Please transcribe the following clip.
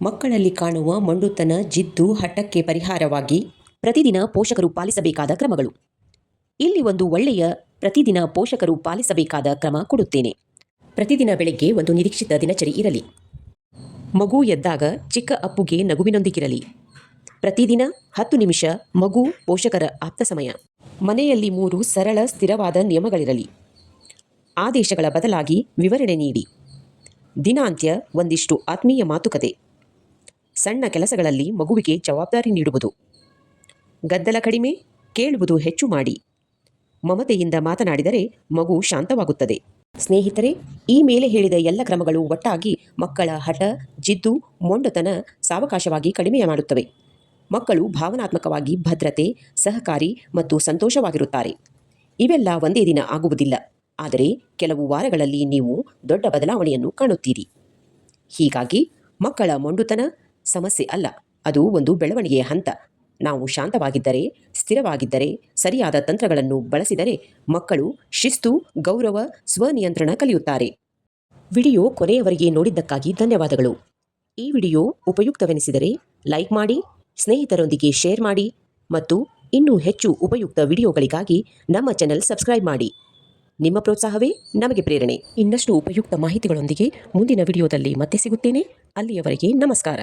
ಮಕ್ಕಳಲ್ಲಿ ಕಾಣುವ ಮೊಂಡುತನ, ಜಿದ್ದು, ಹಠಕ್ಕೆ ಪರಿಹಾರವಾಗಿ ಪ್ರತಿದಿನ ಪೋಷಕರು ಪಾಲಿಸಬೇಕಾದ ಕ್ರಮಗಳು. ಇಲ್ಲಿ ಒಂದು ಒಳ್ಳೆಯ ಪ್ರತಿದಿನ ಪೋಷಕರು ಪಾಲಿಸಬೇಕಾದ ಕ್ರಮ ಕೊಡುತ್ತೇನೆ. ಪ್ರತಿದಿನ ಬೆಳಗ್ಗೆ ಒಂದು ನಿರೀಕ್ಷಿತ ದಿನಚರಿ ಇರಲಿ. ಮಗು ಎದ್ದಾಗ ಚಿಕ್ಕ ಅಪ್ಪುಗೆ ನಗುವಿನೊಂದಿಗಿರಲಿ. ಪ್ರತಿದಿನ 10 ನಿಮಿಷ ಮಗು ಪೋಷಕರ ಆಪ್ತ ಸಮಯ. ಮನೆಯಲ್ಲಿ 3 ಸರಳ ಸ್ಥಿರವಾದ ನಿಯಮಗಳಿರಲಿ. ಆದೇಶಗಳ ಬದಲಾಗಿ ವಿವರಣೆ ನೀಡಿ. ದಿನಾಂತ್ಯ ಒಂದಿಷ್ಟು ಆತ್ಮೀಯ ಮಾತುಕತೆ. ಸಣ್ಣ ಕೆಲಸಗಳಲ್ಲಿ ಮಗುವಿಗೆ ಜವಾಬ್ದಾರಿ ನೀಡುವುದು. ಗದ್ದಲ ಕಡಿಮೆ, ಕೇಳುವುದು ಹೆಚ್ಚು ಮಾಡಿ. ಮಮತೆಯಿಂದ ಮಾತನಾಡಿದರೆ ಮಗು ಶಾಂತವಾಗುತ್ತದೆ. ಸ್ನೇಹಿತರೆ, ಈ ಮೇಲೆ ಹೇಳಿದ ಎಲ್ಲ ಕ್ರಮಗಳು ಒಟ್ಟಾಗಿ ಮಕ್ಕಳ ಹಠ, ಜಿದ್ದು, ಮೊಂಡತನ ಸಾವಕಾಶವಾಗಿ ಕಡಿಮೆ ಮಾಡುತ್ತವೆ. ಮಕ್ಕಳು ಭಾವನಾತ್ಮಕವಾಗಿ ಭದ್ರತೆ, ಸಹಕಾರಿ ಮತ್ತು ಸಂತೋಷವಾಗಿರುತ್ತಾರೆ. ಇವೆಲ್ಲ ಒಂದೇ ದಿನ ಆಗುವುದಿಲ್ಲ, ಆದರೆ ಕೆಲವು ವಾರಗಳಲ್ಲಿ ನೀವು ದೊಡ್ಡ ಬದಲಾವಣೆಯನ್ನು ಕಾಣುತ್ತೀರಿ. ಹೀಗಾಗಿ ಮಕ್ಕಳ ಮೊಂಡುತನ ಸಮಸ್ಯೆ ಅಲ್ಲ, ಅದು ಒಂದು ಬೆಳವಣಿಗೆಯ ಹಂತ. ನಾವು ಶಾಂತವಾಗಿದ್ದರೆ, ಸ್ಥಿರವಾಗಿದ್ದರೆ, ಸರಿಯಾದ ತಂತ್ರಗಳನ್ನು ಬಳಸಿದರೆ ಮಕ್ಕಳು ಶಿಸ್ತು, ಗೌರವ, ಸ್ವನಿಯಂತ್ರಣ ಕಲಿಯುತ್ತಾರೆ. ವಿಡಿಯೋ ಕೊನೆಯವರೆಗೆ ನೋಡಿದ್ದಕ್ಕಾಗಿ ಧನ್ಯವಾದಗಳು. ಈ ವಿಡಿಯೋ ಉಪಯುಕ್ತವೆನಿಸಿದರೆ ಲೈಕ್ ಮಾಡಿ, ಸ್ನೇಹಿತರೊಂದಿಗೆ ಶೇರ್ ಮಾಡಿ ಮತ್ತು ಇನ್ನೂ ಹೆಚ್ಚು ಉಪಯುಕ್ತ ವಿಡಿಯೋಗಳಿಗಾಗಿ ನಮ್ಮ ಚಾನೆಲ್ ಸಬ್ಸ್ಕ್ರೈಬ್ ಮಾಡಿ. ನಿಮ್ಮ ಪ್ರೋತ್ಸಾಹವೇ ನಮಗೆ ಪ್ರೇರಣೆ. ಇನ್ನಷ್ಟು ಉಪಯುಕ್ತ ಮಾಹಿತಿಗಳೊಂದಿಗೆ ಮುಂದಿನ ವಿಡಿಯೋದಲ್ಲಿ ಮತ್ತೆ ಸಿಗುತ್ತೇನೆ. ಅಲ್ಲಿಯವರೆಗೆ ನಮಸ್ಕಾರ.